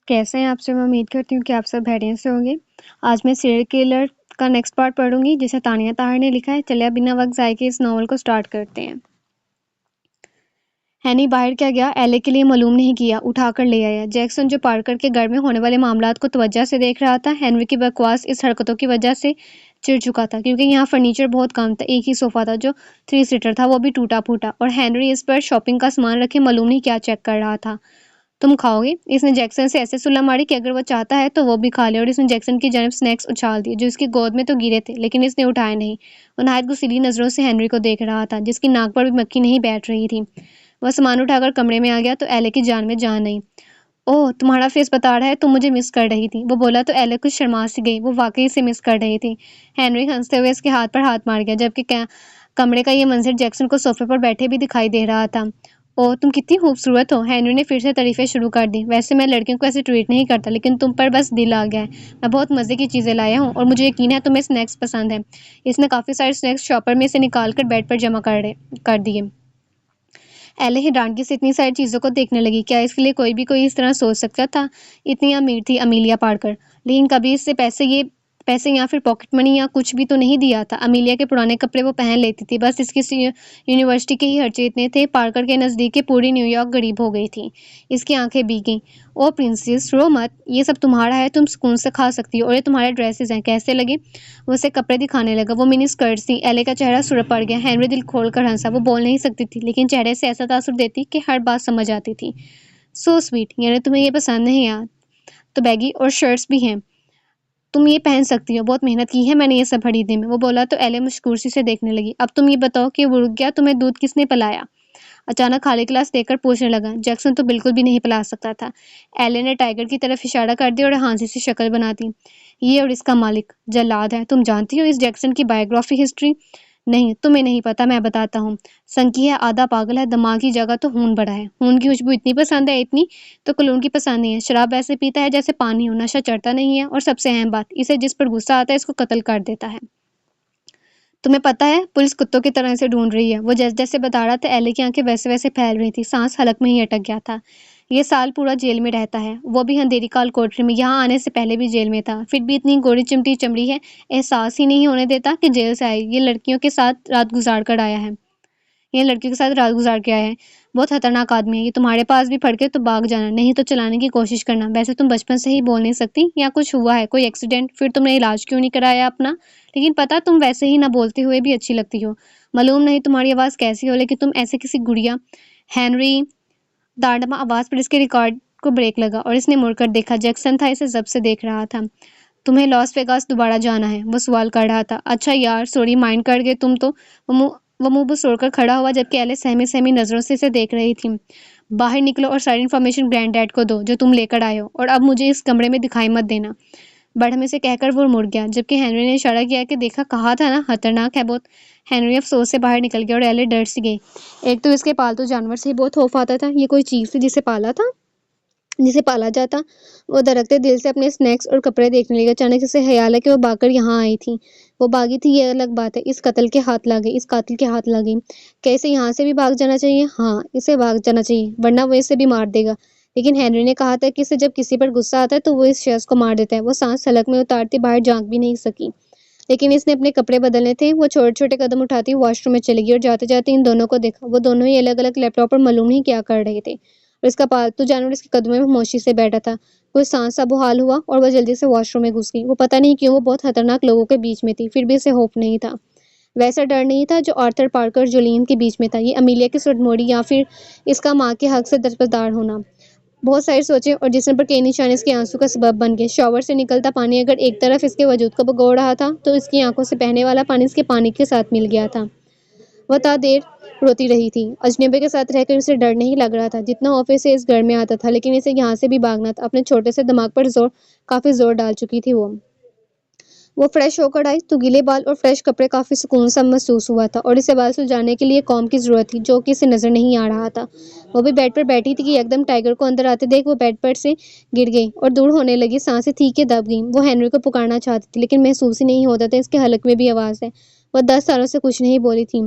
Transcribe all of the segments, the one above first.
कैसे हैं आप सब? मैं उम्मीद करती हूँ कि आप सब खैरियत से होंगे। आज मैं सीरियल किलर का नेक्स्ट पार्ट पढ़ूंगी जिसे तानिया ताहर ने लिखा है। चलिए अब बिना वक्त ज़ाये के इस नॉवल को स्टार्ट करते हैं। हैनी बाहर क्या गया एले के लिए मालूम नहीं किया, उठाकर ले आया। जैक्सन जो पार्कर के घर में होने वाले मामलात को तवज्जो से देख रहा था, हेनरी की बकवास इस हरकतों की वजह से चिढ़ चुका था क्योंकि यहाँ फर्नीचर बहुत कम था। एक ही सोफा था जो 3 सीटर था, वो भी टूटा फूटा, और हेनरी इस पर शॉपिंग का सामान रखे मालूम नहीं क्या चेक कर रहा था। तुम खाओगे? इसने जैक्सन से ऐसे सुल्ला मारी कि अगर वो चाहता है तो वो भी खा ले, और इसने जैक्सन की जानब स्नैक्स उछाल दिए जो इसकी गोद में तो गिरे थे, लेकिन इसने उठाए नहीं। वो नहायत गुस्सीली नजरों से हेनरी को देख रहा था जिसकी नाक पर भी मक्खी नहीं बैठ रही थी। वह सामान उठाकर कमरे में आ गया तो एले की जान में जान नहीं। ओह, तुम्हारा फेस बता रहा है तुम मुझे मिस कर रही थी, वो बोला तो एले कुछ शर्मा सी गई। वो वाकई से मिस कर रही थी। हेनरी हंसते हुए इसके हाथ पर हाथ मार गया, जबकि कमरे का ये मंजर जैक्सन को सोफे पर बैठे भी दिखाई दे रहा था। ओह, तुम कितनी खूबसूरत हो, हेनरी ने फिर से तारीफें शुरू कर दी। वैसे मैं लड़कियों को ऐसे ट्रीट नहीं करता, लेकिन तुम पर बस दिल आ गया है। मैं बहुत मज़े की चीज़ें लाया हूँ और मुझे यकीन है तुम्हें स्नैक्स पसंद है। इसने काफ़ी सारे स्नैक्स शॉपर में से निकाल कर बेड पर जमा कर दिए। एले हैरानगी से इतनी सारी चीज़ों को देखने लगी। क्या इसके लिए कोई इस तरह सोच सकता था? इतनी अमीर थी अमीलिया पार्कर, लेकिन कभी इससे पैसे या फिर पॉकेट मनी या कुछ भी तो नहीं दिया था। अमीलिया के पुराने कपड़े वो पहन लेती थी, बस इसकी यूनिवर्सिटी के ही खर्चे इतने थे। पार्कर के नज़दीक के पूरी न्यूयॉर्क गरीब हो गई थी। इसकी आंखें भीग गईं। ओ प्रिंसेस, रो मत, ये सब तुम्हारा है, तुम सुकून से खा सकती हो, और ये तुम्हारे ड्रेसेस हैं, कैसे लगे? वो उसे कपड़े दिखाने लगा। वो मिनी स्कर्ट्स थी। एले का चेहरा सुरख पड़ गया। हेनरी दिल खोलकर हंसा। वो बोल नहीं सकती थी, लेकिन चेहरे से ऐसा तासुर देती कि हर बात समझ आती थी। सो स्वीट, यानी तुम्हें ये पसंद नहीं यार? तो बैगी और शर्ट्स भी हैं, तुम ये पहन सकती हो, बहुत मेहनत की है मैंने ये सब खरीदने में, वो बोला तो एले मुस्कुराती से देखने लगी। अब तुम ये बताओ कि वो रुक गया, तुम्हें दूध किसने पिलाया? अचानक खाली गिलास देकर पूछने लगा। जैक्सन तो बिल्कुल भी नहीं पिला सकता था। एले ने टाइगर की तरफ इशारा कर दिया और हांसी से शक्ल बना दी। ये और इसका मालिक जल्लाद है। तुम जानती हो इस जैक्सन की बायोग्राफी हिस्ट्री? नहीं, तुम्हें नहीं पता, मैं बताता हूँ। संकी है, आधा पागल है, दिमाग की जगह तो खून बड़ा है। खून की खुशबू इतनी पसंद है, इतनी तो कलून की पसंद नहीं है। शराब ऐसे पीता है जैसे पानी हो, नशा चढ़ता नहीं है, और सबसे अहम बात, इसे जिस पर गुस्सा आता है इसको कत्ल कर देता है। तुम्हें पता है पुलिस कुत्तों की तरह से ढूंढ रही है। वो जैसे जैसे बता रहा था एले की आंखें वैसे वैसे फैल रही थी। सांस हलक में ही अटक गया था। ये साल पूरा जेल में रहता है, वो भी अंधेरी काल कोठरी में। यहाँ आने से पहले भी जेल में था, फिर भी इतनी गोरी चिमटी चमड़ी है, एहसास ही नहीं होने देता कि जेल से आई। ये लड़कियों के साथ रात गुजार कर आया है। ये लड़कियों के साथ रात गुजार के आया है। बहुत खतरनाक आदमी है ये। तुम्हारे पास भी फड़के तो भाग जाना, नहीं तो चलाने की कोशिश करना। वैसे तुम बचपन से ही बोल नहीं सकती, या कुछ हुआ है, कोई एक्सीडेंट? फिर तुमने इलाज क्यों नहीं कराया अपना? लेकिन पता, तुम वैसे ही ना बोलते हुए भी अच्छी लगती हो। मालूम नहीं तुम्हारी आवाज़ कैसी हो, लेकिन तुम ऐसे किसी गुड़िया। हेनरी दांडमा आवाज़ पर इसके रिकॉर्ड को ब्रेक लगा और इसने मुड़कर देखा। जैक्सन था, इसे जब से देख रहा था। तुम्हें लॉस वेगास दोबारा जाना है? वो सवाल कर रहा था। अच्छा यार, सॉरी, माइंड कर गए तुम तो। वो मुंह बसोड़कर खड़ा हुआ, जबकि एले सहमी सहमी नजरों से इसे देख रही थी। बाहर निकलो और सारी इन्फॉर्मेशन ग्रैंड डैड को दो जो तुम लेकर आए हो, और अब मुझे इस कमरे में दिखाई मत देना। बड़ में से कहकर वो मुड़ गया, जबकि हेनरी ने इशारा किया कि देखा, कहा था ना, खतरनाक है बहुत। हेनरी अफसोस से बाहर निकल गया और एले डर सी गई। एक तो इसके पालतू जानवर से ही बहुत खौफ आता था, ये कोई चीज थी जिसे पाला जाता। वो धड़कते दिल से अपने स्नैक्स और कपड़े देखने लगा। अचानक इसे ख्याल है कि वो भागकर यहाँ आई थी। वो भागी थी ये अलग बात है, इस कातिल के हाथ लग गई। क्या इसे यहाँ से भी भाग जाना चाहिए? हाँ, इसे भाग जाना चाहिए, वरना वो इसे भी मार देगा। लेकिन हेनरी ने कहा था कि इसे जब किसी पर गुस्सा आता है तो वो इस शख्स को मार देता है। वो सांस हलक में उतारती बाहर झांक भी नहीं सकी, लेकिन इसने अपने कपड़े बदलने थे। वो छोटे छोटे कदम उठाती वॉशरूम में चली गई और जाते जाते इन दोनों को देखा। वो दोनों ही अलग अलग लैपटॉप पर मालूम नहीं क्या कर रहे थे, और इसका पालतू जानवर इसके कदमों में खामोशी से बैठा था। कुछ सांस सा बहाल हुआ और वह जल्दी से वॉशरूम में घुस गई। वो पता नहीं क्यों वो बहुत खतरनाक लोगों के बीच में थी, फिर भी इसे खौफ नहीं था। वैसा डर नहीं था जो आर्थर पार्कर और जोलीन के बीच में था। ये अमीलिया की सुरमोड़ी या फिर इसका माँ के हक से दरबदर होना। बहुत सारी सोचे और जिस्म पर कई निशान इसके आंसू का सबब बन गए। शॉवर से निकलता पानी अगर एक तरफ इसके वजूद को भगो रहा था, तो इसकी आंखों से बहने वाला पानी इसके पानी के साथ मिल गया था। वह ता देर रोती रही थी। अजनबी के साथ रहकर इसे डर नहीं लग रहा था जितना ऑफिस से इस घर में आता था, लेकिन इसे यहाँ से भी भागना था। अपने छोटे से दिमाग पर काफी जोर डाल चुकी थी वो फ्रेश होकर आई तो गीले बाल और फ्रेश कपड़े काफी सुकून सा महसूस हुआ था, और इसे बाल सुलझाने के लिए कॉम की जरूरत थी जो कि इसे नजर नहीं आ रहा था। वो भी बेड पर बैठी थी कि एकदम टाइगर को अंदर आते देख वो बेड पर से गिर गई और दूर होने लगी। सांसें थी के दब गई। वो हेनरी को पुकारना चाहती थी, लेकिन महसूस ही नहीं होता था इसके हलक में भी आवाज है। वह 10 सालों से कुछ नहीं बोली थी,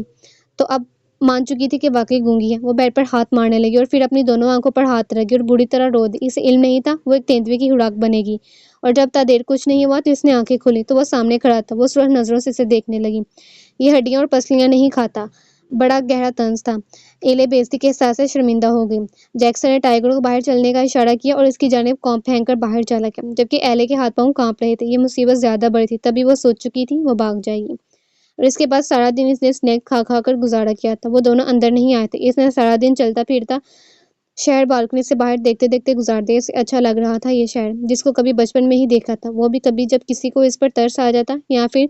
तो अब मान चुकी थी कि वाकई गूंगी है। वो बेड पर हाथ मारने लगी और फिर अपनी दोनों आंखों पर हाथ रखी और बुरी तरह रो दी। इसे इल्म नहीं था वो एक तेंदुए की हुड़ाक बनेगी। और जब तक देर कुछ नहीं हुआ तो इसने आंखें खोली तो वो सामने खड़ा था। वो सुरख नजरों से इसे देखने लगी। ये हड्डियां और पसलियां नहीं खाता, बड़ा गहरा तंज था। एले बेइज्जती के एहसास से शर्मिंदा हो गई। जैक्सन ने टाइगर को बाहर चलने का इशारा किया और इसकी जानिब कॉम्प फेंककर बाहर चला गया, जबकि एले के हाथ पांव कांप रहे थे। ये मुसीबत ज्यादा बड़ी थी। तभी वो सोच चुकी थी वो भाग जाएगी। और इसके बाद सारा दिन इसने स्नैक खा खा कर गुजारा किया था। वो दोनों अंदर नहीं आए थे। इसने सारा दिन चलता फिरता शहर बालकनी से बाहर देखते देखते गुजार दिया। इसे अच्छा लग रहा था ये शहर, जिसको कभी बचपन में ही देखा था। वो भी कभी जब किसी को इस पर तरस आ जाता, या फिर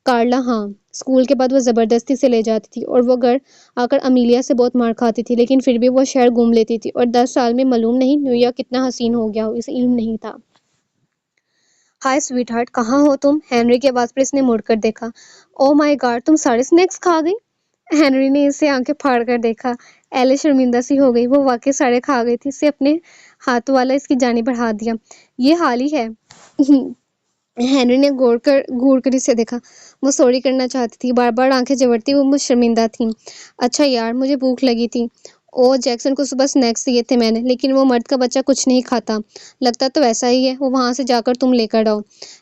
कार्ला, हाँ, स्कूल के बाद वो जबरदस्ती से ले जाती थी और वो घर आकर अमीलिया से बहुत मार खाती थी, लेकिन फिर भी वो शहर घूम लेती थी। और 10 साल में मालूम नहीं न्यूयॉर्क कितना हसीन हो गया हो, इसे इल्म नहीं था। हाय स्वीट हार्ट, कहाँ हो तुम? हेनरी की आवाज पर इसने मुड़कर देखा। ओ माय गॉड, तुम सारे स्नैक्स खा गई? हेनरी ने इसे आंखें फाड़ कर देखा। एले शर्मिंदा सी हो गई। वो वाकई सारे खा गई थी। इसे अपने हाथ वाला इसकी जानी बढ़ा दिया। ये हाल ही है। हेनरी ने घूर कर इसे देखा। वो सॉरी करना चाहती थी, बार बार आंखें झपटती। वो मुझ शर्मिंदा थी। अच्छा यार, मुझे भूख लगी थी। ओ, जैक्सन को सुबह स्नैक्स दिए थे मैंने, लेकिन वो मर्द का बच्चा कुछ नहीं खाता। लगता तो वैसा ही है। वो वहां से जाकर तुम लेकर आओ।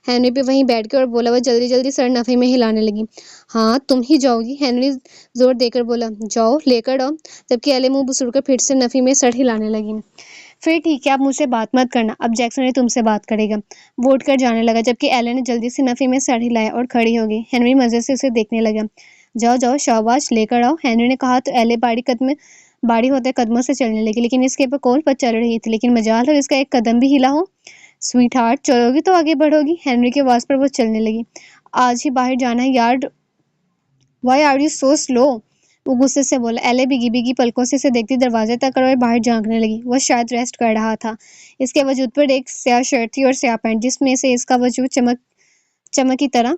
हेनरी भी वहीं बैठ गया और बोला। वह जल्दी जल्दी सर नफे में हिलाने लगी। हाँ, तुम ही जाओगी? हेनरी जोर देकर बोला। जाओ, लेकर आओ। जबकि एले मुंह बुसुड़कर फिर से नफी में सर हिलाने लगी। फिर ठीक है, आप मुझसे बात मत करना। अब जैक्सन ने तुमसे बात करेगा। वो उठकर जाने लगा, जबकि एलन ने जल्दी से नफी में सर हिलाया और खड़ी हो गई। हेनरी मजे से उसे देखने लगा। जाओ जाओ, शाबाश, लेकर आओ, हेनरी ने कहा तो एले बाड़ी होते कदमों से चलने लगी, लेकिन इसके ऊपर कौन पर चल रही थी। लेकिन मजाल हो इसका एक कदम भी हिला हो। स्वीट हार्ट, चलोगी तो आगे बढ़ोगी। हेनरी की आवाज पर वो चलने लगी। आज ही बाहर जाना है यार। Why are you so slow? वो गुस्से से बोला। एले भीगी भीगी पलकों से इसे देखती दरवाजे तक और बाहर झांकने लगी। वह शायद रेस्ट कर रहा था। इसके वजूद पर एक स्याह शर्ट थी और स्याह पैंट, जिसमें से इसका वजूद चमक चमक की तरह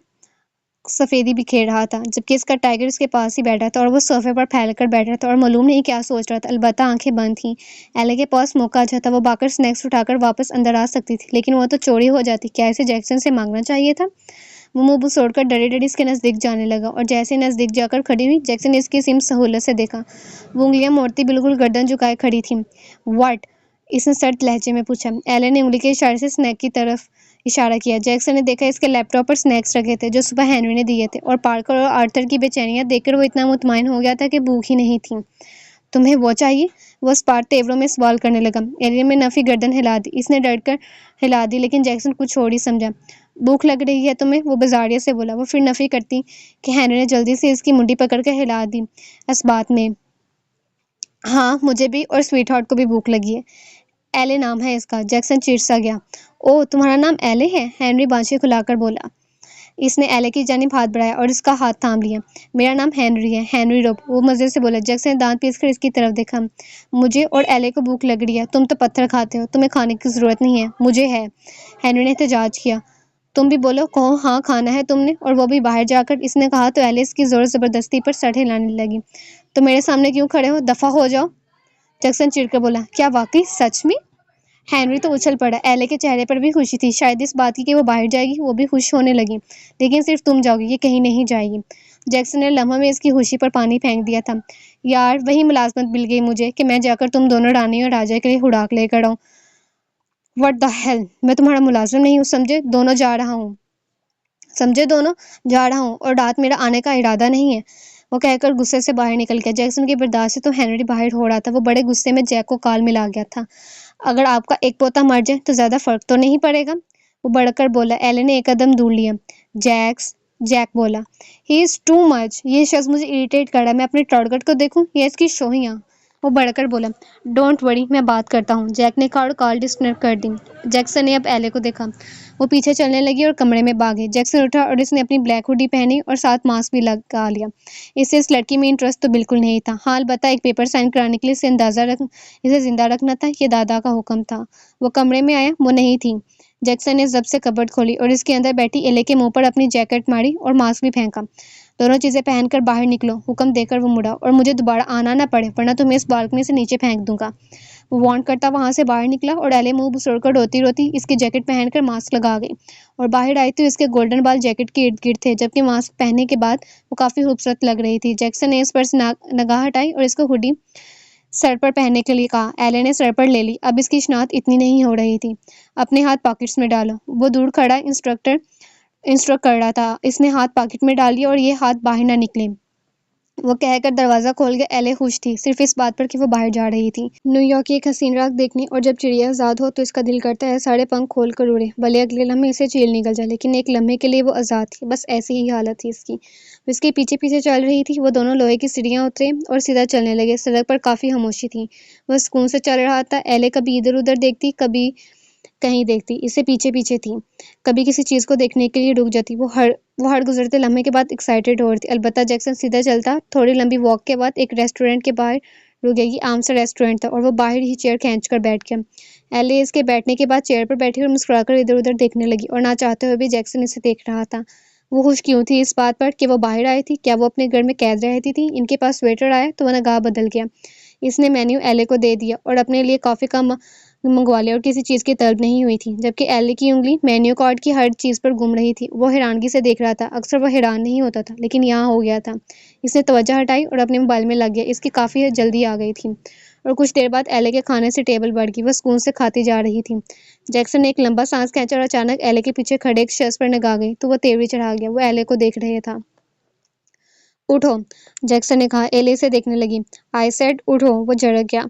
सफेदी बिखेर रहा था, जबकि इसका टाइगर इसके पास ही बैठा था और वो सोफे पर फैलकर बैठा था और मालूम नहीं क्या सोच रहा था। अलबत्ता आंखें बंद थीं। एले के पास मौका अच्छा था। वो भागकर स्नैक्स उठाकर वापस अंदर आ सकती थी, लेकिन वो तो चोरी हो जाती। क्या इसे जैक्सन से मांगना चाहिए था? वो मुंह छोड़कर डरी डरी इसके नजदीक जाने लगा और जैसे नजदीक जाकर खड़ी हुई, जैक्सन ने इसकी सिम सहूलत से देखा। वो उंगलियां मोड़ती बिल्कुल गर्दन झुकाए खड़ी थी। व्हाट? इसने सख्त लहजे में पूछा। एलन ने उंगली के इशारे से स्नैक की तरफ इशारा किया। जैक्सन ने देखा इसके लैपटॉप पर स्नैक्स रखे थे जो सुबह हेनरी ने दिए थे, और पार्कर और आर्थर की बेचैनियां देखकर वो इतना मुतमईन हो गया था कि भूख ही नहीं थी। तुम्हें वो चाहिए? वो स्पार्ट तेवरों में सवाल करने लगा। एलियन में नफी गर्दन हिला दी। इसने डरकर हिला दी, लेकिन जैक्सन कुछ और ही समझा। भूख लग रही है तुम्हें? वो बाजारिया से बोला। वो फिर नफी करती कि हेनरी ने जल्दी से इसकी मुंडी पकड़ कर हिला दी इस बात में। हाँ, मुझे भी और स्वीट हार्ट को भी भूख लगी है। एले नाम है इसका। जैक्सन चिढ़ सा गया। ओह, तुम्हारा नाम एले है? हेनरी बांछें खुलाकर बोला। इसने एले की जानिब हाथ बढ़ाया और इसका हाथ थाम लिया। मेरा नाम हेनरी है, हेनरी रोप। वो मजे से बोला। जैक्सन ने दांत पीसकर इसकी तरफ देखा। मुझे और एले को भूख लग रही है। तुम तो पत्थर खाते हो, तुम्हें खाने की जरूरत नहीं है। मुझे है। हेनरी ने एहतजाज किया। तुम भी बोलो, कहो हाँ, खाना है तुमने, और वो भी बाहर जाकर। इसने कहा तो एले इसकी जोर जबरदस्ती पर सर हिलाने लगी। तो मेरे सामने क्यों खड़े हो? दफा हो जाओ। जैक्सन चिढ़कर बोला। क्या वाकई सच में? हेनरी तो उछल पड़ा। एले के चेहरे पर भी खुशी थी, शायद इस बात की कि वो बाहर जाएगी। वो भी खुश होने लगी। लेकिन सिर्फ तुम जाओगी, ये कहीं नहीं जाएगी। जैक्सन ने लम्हा में इसकी खुशी पर पानी फेंक दिया था। यार, वही मुलाजमत मिल गई मुझे कि मैं जाकर तुम दोनों रानी और राजा के लिए हुड़ाक लेकर आऊं। What the hell? मैं तुम्हारा मुलाजिम नहीं हूँ, समझे? दोनों जा रहा हूँ। समझे? दोनों जा रहा हूँ, और रात मेरा आने का इरादा नहीं है। वो कहकर गुस्से से बाहर निकल गया। जैक्सन की बर्दाश्त से तो हेनरी बाहर हो रहा था। वो बड़े गुस्से में जैक को काल मिला गया था। अगर आपका एक पोता मर जाए तो ज्यादा फर्क तो नहीं पड़ेगा, वो बढ़कर बोला। एलन ने एक कदम दूर लिया। जैक्स, जैक बोला। He is too much. ये शख्स मुझे इरिटेट कर रहा है। मैं अपने टॉर्गेट को देखूं या इसकी शोहियां? वो बढ़कर बोला। डोंट वरी, मैं बात करता हूँ, जैक ने कहा और कॉल डिस्कनेक्ट कर दी। जैक्सन ने अब एले को देखा। वो पीछे चलने लगी और कमरे में भागी। जैक्सन उठा और इसने अपनी ब्लैक हुडी पहनी और साथ मास्क भी लगा लिया। इससे इस लड़की में इंटरेस्ट तो बिल्कुल नहीं था। हाँ, अलबत्ता एक पेपर साइन कराने के लिए इसे जिंदा रखना था। ये दादा का हुक्म था। वो कमरे में आया। वो नहीं थी। जैक्सन ने जब से कबर्ड खोली और इसके अंदर बैठी एले के मुंह पर अपनी जैकेट मारी और मास्क भी फेंका। दोनों चीजें पहनकर बाहर निकलो, हुक्म देकर वो मुड़ा, और मुझे दोबारा आना ना पड़े वरना तुम्हें इस बालकनी से नीचे फेंक दूंगा। वो वार्न करता वहां से बाहर निकला और एले मुंह बुसोड़कर रोती रोती इसकी जैकेट पहनकर मास्क लगा गई और बाहर आई तो इसके गोल्डन बाल जैकेट के इर्द गिर्द थे, जबकि मास्क पहनने के बाद वो काफी खूबसूरत लग रही थी। जैक्सन ने इस पर से निगाह हटाई और इसको हुडी सर पर पहनने के लिए कहा। एले ने सर पर ले ली। अब इसकी शिनाख्त इतनी नहीं हो रही थी। अपने हाथ पॉकेट्स में डालो। वो दूर खड़ा इंस्ट्रक्ट कर रहा था। इसने हाथ पॉकेट में डाल लिया और ये हाथ बाहर ना निकले, वो कहकर दरवाजा खोल गया। एले खुश थी सिर्फ इस बात पर कि वो बाहर जा रही थी न्यूयॉर्क की एक हसीन रात देखने, और जब चिड़िया आजाद हो तो इसका दिल करता है सारे पंख खोल कर उड़े, भले अगले लम्हे इसे चील निकल जाए, लेकिन एक लम्हे के लिए वो आजाद थी। बस ऐसी ही हालत थी इसकी। वो इसके पीछे पीछे चल रही थी। वो दोनों लोहे की सीढ़ियां उतरे और सीधा चलने लगे। सड़क पर काफी खामोशी थी। वह सुकून से चल रहा था। एले कभी इधर उधर देखती, कभी कहीं देखती, इससे पीछे पीछे थी, कभी किसी चीज को देखने के लिए रुक जाती। वो हर गुजरते लम्हे के बाद एक्साइटेड हो रही थी। अलबत्ता जैक्सन सीधा चलता। थोड़ी लंबी वॉक के बाद एक रेस्टोरेंट के बाहर रुक गया। ये आम सा रेस्टोरेंट था और वो बाहर ही चेयर खींच कर बैठ गया। एले इसके बैठने के बाद चेयर पर बैठी और मुस्कुराकर इधर उधर देखने लगी, और ना चाहते हुए भी जैक्सन इसे देख रहा था। वो खुश क्यों थी इस बात पर कि वो बाहर आई थी? क्या वो अपने घर में कैद रहती थी? इनके पास वेटर आया तो वह निगाह बदल गया। इसने मेन्यू एले को दे दिया और अपने लिए कॉफी का मंगवा लिया, और किसी चीज की तलब नहीं हुई थी, जबकि एले की उंगली मेन्यू कार्ड की हर चीज पर घूम रही थी। वो हैरानगी से देख रहा था। अक्सर वो हैरान नहीं होता था, लेकिन यहाँ हो गया था। इसने तवज्जो हटाई और अपने मोबाइल में लग गया। इसकी काफी जल्दी आ गई थी, और कुछ देर बाद एले के खाने से टेबल बढ़ गई। वह सुकून से खाती जा रही थी। जैक्सन ने एक लंबा सांस खींचा और अचानक एले के पीछे खड़े एक शख्स पर निगाह गई तो वो तेवरी चढ़ा गया। वो एले को देख रहे था। उठो, जैक्सन ने कहा। एले से देखने लगी। आई सेड उठो। वो झड़क गया।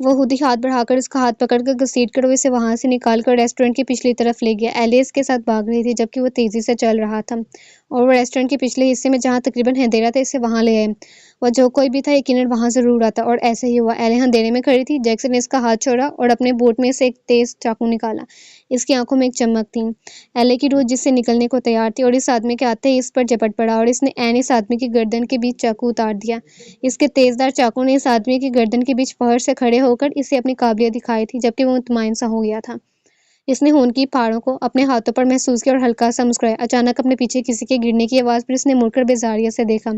वो खुद ही हाथ बढ़ाकर उसका हाथ पकड़कर घसीट कर इसे वहां से निकाल कर रेस्टोरेंट की पिछली तरफ ले गया। एले इसके साथ भाग रही थी, जबकि वो तेजी से चल रहा था, और वो रेस्टोरेंट के पिछले हिस्से में जहां तकरीबन अंधेरा था इसे वहां ले आए। वह जो कोई भी था यकीनन वहां जरूर आता, और ऐसा ही हुआ। एले अंधेरे में खड़ी थी। जैक्सन ने इसका हाथ छोड़ा और अपने बूट में से एक तेज चाकू निकाला। इसकी आंखों में एक चमक थी। एले की रूह जिससे निकलने को तैयार थी, और इस आदमी के आते ही इस पर झपट पड़ा, और इसने ऐन इस आदमी की गर्दन के बीच चाकू उतार दिया। इसके तेजदार चाकू ने इस आदमी की गर्दन के बीच फहर से खड़े होकर इसे अपनी काबिलियत दिखाई थी, जबकि वो मुतमईन सा हो गया था। इसने खून की फाड़ों को अपने हाथों पर महसूस किया और हल्का सा मुस्कुराया। अचानक अपने पीछे किसी के गिरने की आवाज पर इसने मुड़कर बेजारियत से देखा।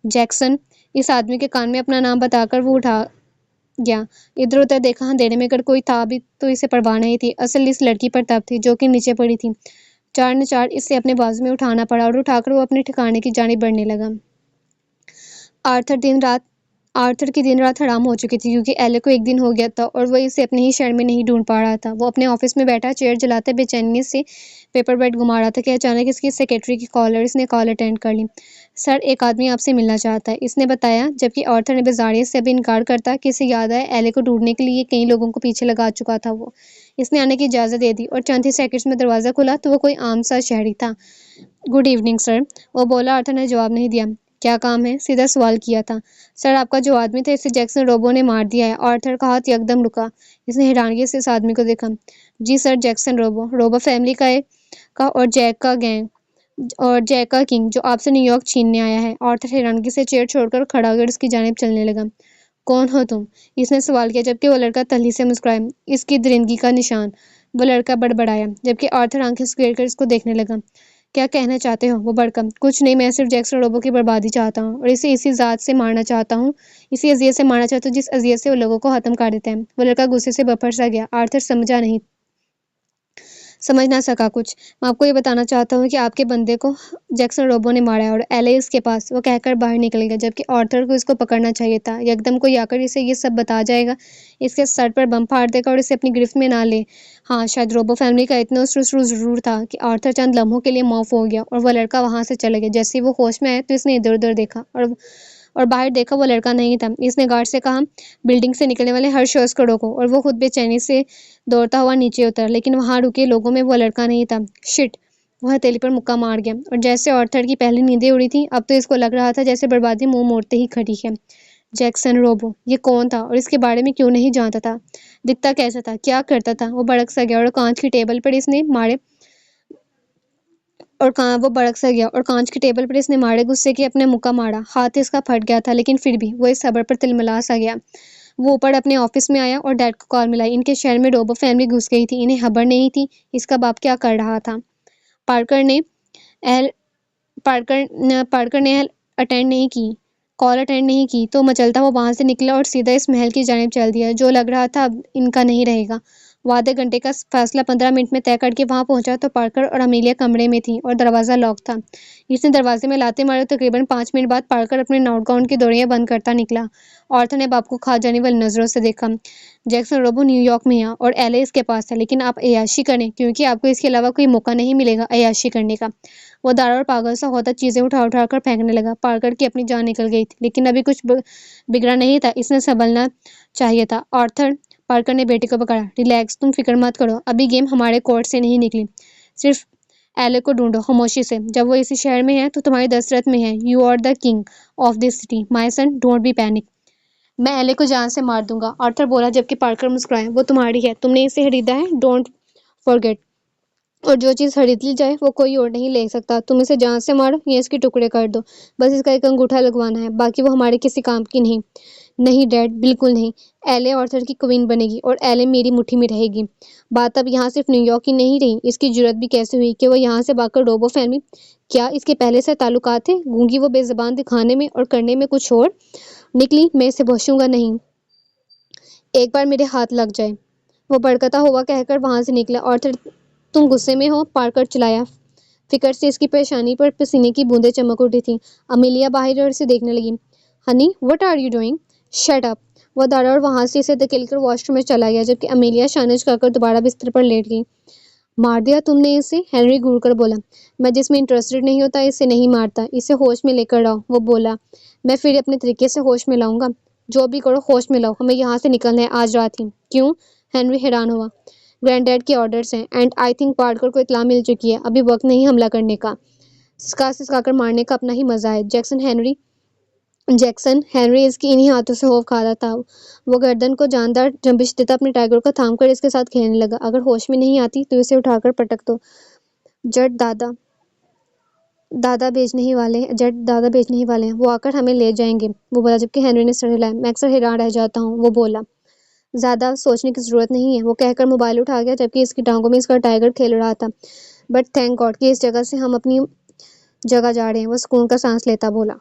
जैक्सन, इस आदमी के कान में अपना नाम बताकर वो उठा गया। इधर उधर देखा। अंधेरे में अगर कोई था भी तो इसे परवाह नहीं थी। असल इस लड़की पर तब थी जो कि नीचे पड़ी थी। चार न चार इसे अपने बाजू में उठाना पड़ा, और उठाकर वो अपने ठिकाने की जानिब बढ़ने लगा। आर्थर दिन रात आर्थर की दिन रात हराम हो चुकी थी, क्योंकि एले को एक दिन हो गया था और वो इसे अपने ही शहर में नहीं ढूंढ पा रहा था। वो अपने ऑफिस में बैठा चेयर जलाते बेचैनी से पेपर वेट घुमा रहा था कि अचानक इसकी सेक्रेटरी की कॉल, और इसने कॉल अटेंड कर ली। सर, एक आदमी आपसे मिलना चाहता है, इसने बताया, जबकि आर्थर ने बेजारियत से अभी इनकार करता कि इसे याद आया एले को ढूंढने के लिए कई लोगों को पीछे लगा चुका था। वो इसने आने की इजाजत दे दी, और चंद ही सेकंड्स में दरवाजा खुला तो वो कोई आम सा शहरी था। गुड इवनिंग सर, वो बोला। आर्थर ने जवाब नहीं दिया। क्या काम है? सीधा सवाल किया था। सर, आपका जो आदमी था इसे जैक्सन रोबो ने मार दिया है। आर्थर का हाथ यकदम रुका। इसने हैरानगी से इस आदमी को देखा। जी सर, जैक्सन रोबो फैमिली का और जैक का किंग, जो आपसे न्यूयॉर्क छीनने आया है। आर्थर हैरानगी से चेयर छोड़कर खड़ा होकर उसकी जानिब चलने लगा। कौन हो तुम? इसने सवाल किया, जबकि वो लड़का तल्ली से मुस्कुराया। इसकी दरिंदगी का निशान, वो लड़का बड़बड़ाया, जबकि आर्थर आंखें सुखेर कर इसको देखने लगा। क्या कहना चाहते हो? वो भड़का। कुछ नहीं, मैं सिर्फ जैक्सन रोबो की बर्बादी चाहता हूँ, और इसे इसी जात से मारना चाहता हूँ, इसी अजियत से मारना चाहता हूँ जिस अजियत से वो लोगों को खत्म कर देता है। वो लड़का गुस्से से बफर सा गया। आर्थर समझ ना सका कुछ। मैं आपको ये बताना चाहता हूँ कि आपके बंदे को जैक्सन रोबो ने मारा है, और एले इसके पास, वो कहकर बाहर निकल गया, जबकि आर्थर को इसको पकड़ना चाहिए था। यकदम कोई आकर इसे ये सब बता जाएगा, इसके सर पर बम फाड़ देगा और इसे अपनी गिरफ्त में ना ले। हाँ, शायद रोबो फैमिली का इतना उसरू जरूर था कि आर्थर चंद लम्हों के लिए मौफ हो गया, और वह लड़का वहां से चला गया। जैसे ही वो होश में आया तो इसने इधर उधर देखा, और बाहर देखा। वो लड़का नहीं था। इसने गार्ड से कहा, बिल्डिंग से निकलने वाले हर शख्स को रोको, और वो खुद बेचैनी से दौड़ता हुआ नीचे उतरा, लेकिन वहां रुके लोगों में वो लड़का नहीं था। शिट! वह हथेली पर मुक्का मार गया, और जैसे आर्थर की पहली नींदें उड़ी थी, अब तो इसको लग रहा था जैसे बर्बादी मुंह मोड़ते ही खड़ी है। जैक्सन रोबो, ये कौन था, और इसके बारे में क्यों नहीं जानता था? दिखता कैसा था? क्या करता था? वो भड़क सा गया, और कांच की टेबल पर इसने मारे और वो भड़क सा गया, और कांच की टेबल पर इसने मारे गुस्से के अपने मुक्का मारा। हाथ इसका फट गया था, लेकिन फिर भी वो इस खबर पर तिलमिला सा गया। وہ اوپر اپنے آفس میں آیا اور ڈیڈ کو کال ملائی. ان کے شہر میں روبو فیملی گھس گئی تھی. انہیں خبر نہیں تھی اس کا باپ کیا کر رہا تھا. پارکر نے اہل پارکر نے اٹینڈ نہیں کی کال اٹینڈ نہیں کی تو مچلتا وہ وہاں سے نکلا اور سیدھا اس محل کی جانب چل دیا جو لگ رہا تھا اب ان کا نہیں رہے گا. وہ آدھے گھنٹے کا فاصلہ 15 منٹ میں طے کر کے وہاں پہنچا تو پارکر اور امیلیا کمرے میں تھی اور دروازہ لاک تھا. اس نے دروازے میں لاتے مارے. تقریباً 5 منٹ بعد پارکر اپنے ناؤٹ گاؤن کی ڈوریاں بند کرتا نکلا. آرتھر نے باپ کو کھا جانے والی نظروں سے دیکھا. جیکسن روبو نیو یارک میں ہے اور ایلے اس کے پاس ہے لیکن آپ عیاشی کریں کیونکہ آپ کو اس کے علاوہ کوئی موقع نہیں ملے گا عیاشی کرنے کا. وہ دارا اور پاگل سا ہوتا چیزیں اٹھا اٹھا کر پھینکنے لگا. پارکر کی اپنی جان نکل گئی تھی لیکن ابھی کچھ بگڑا نہیں تھا. اس نے سنبھلنا چاہیے تھا. آرتھر، پارکر نے بیٹے کو پکڑا. ریلیکس، تم فکر مت کرو. ابھی گیم ہمارے کورٹ سے نہیں نکلی. صرف ایلے کو ڈھونڈو خاموشی سے. جب وہ اسی شہر میں ہے تو تمہاری دسترت میں ہے. You are the king of this city my son. Don't be panic. میں ایلے کو جان سے مار دوں گا. آرتھر بولا جبکہ پارکر مسکرایا. وہ تمہاری ہے. تم نے اسے خریدا ہے. Don't forget. اور جو چیز خرید لی جائے وہ کوئی اور نہیں لے سکتا. تم اسے جان سے مارو یا اس کے ٹکڑے کر دو. بس اس کا ایک انگوٹھا لگوانا ہے. باقی وہ ہمارے کسی کام کی نہیں. نہیں ڈیڈ، بالکل نہیں. ایلے آرتھر کی کوئین بنے گی اور ایلے میری مٹھی میں رہے گی. بات اب یہاں صرف نیو یارک کی نہیں رہی. اس کی جرت بھی کیسے ہوئی کہ وہ یہاں سے بھاگ کر روبو فیملی. کیا اس کے پہلے سے تعلقات تھے؟ گونگی وہ بے زبان دکھانے میں اور کرنے میں کچھ اور نکلی. میں اسے بخشوں گا نہیں ایک بار میرے ہاتھ لگ جائے. وہ بڑکتا ہوا کہہ کر وہاں سے نکلا. آرتھر، تم غصے میں ہو؟ پارکر چلایا. فکر سے اس کی پیشانی پر پسینے کی بوندیں چمک اٹھی تھیں. امیلیا باہر اور اسے دیکھنے لگی. Honey, what are you doing? Shut up. وہ دارا اور وہاں سے اسے دھکیل کر واش روم میں چلا گیا جبکہ امیلیا شانے جھکا کر دوبارہ بستر پر لیٹ گئی. مار دیا تم نے اسے؟ ہنری گھور کر بولا. میں جس میں انٹرسٹڈ نہیں ہوتا اسے نہیں مارتا. اسے ہوش میں لے کر آؤ. وہ بولا. میں پھر اپنے طریقے سے ہوش میں لاؤں گا. جو بھی کرو ہوش میں لاؤ. ہمیں یہاں سے نکلنا ہے آج رات ہی. کیوں؟ ہنری حیران ہوا. گرینڈ ڈیڈ کے آرڈرز ہیں اینڈ آئی تھنک پارکر کو اطلاع مل چکی ہے. ابھی وقت نہیں حملہ کرنے کا. سسکا سسکا کر مارنے کا اپنا ہی مزہ ہے. جیکسن ہنری اس کی انہی ہاتھوں سے خوف کھا رہا تھا. وہ گردن کو جاندار جنبش دیتا اپنے ٹائیگر کو تھام کر اس کے ساتھ کھیلنے لگا. اگر ہوش میں نہیں آتی تو اسے اٹھا کر پٹک دو. جٹ دادا بھیجنے ہی والے ہیں. وہ آ کر ہمیں لے جائیں گے. وہ بولا جبکہ ہنری نے سر ہلایا. میں اکثر حیران رہ جاتا ہوں. وہ بولا. زیادہ سوچنے کی ضرورت نہیں ہے. وہ کہہ کر موبائل اٹھا گیا جبکہ اس کی ٹانگوں میں اس کا ٹائیگر کھیل رہا تھا. بٹ تھینک گاڈ کہ اس جگہ سے ہم اپنی جگہ جا رہے ہیں. وہ سکون کا سانس لیتا بولا.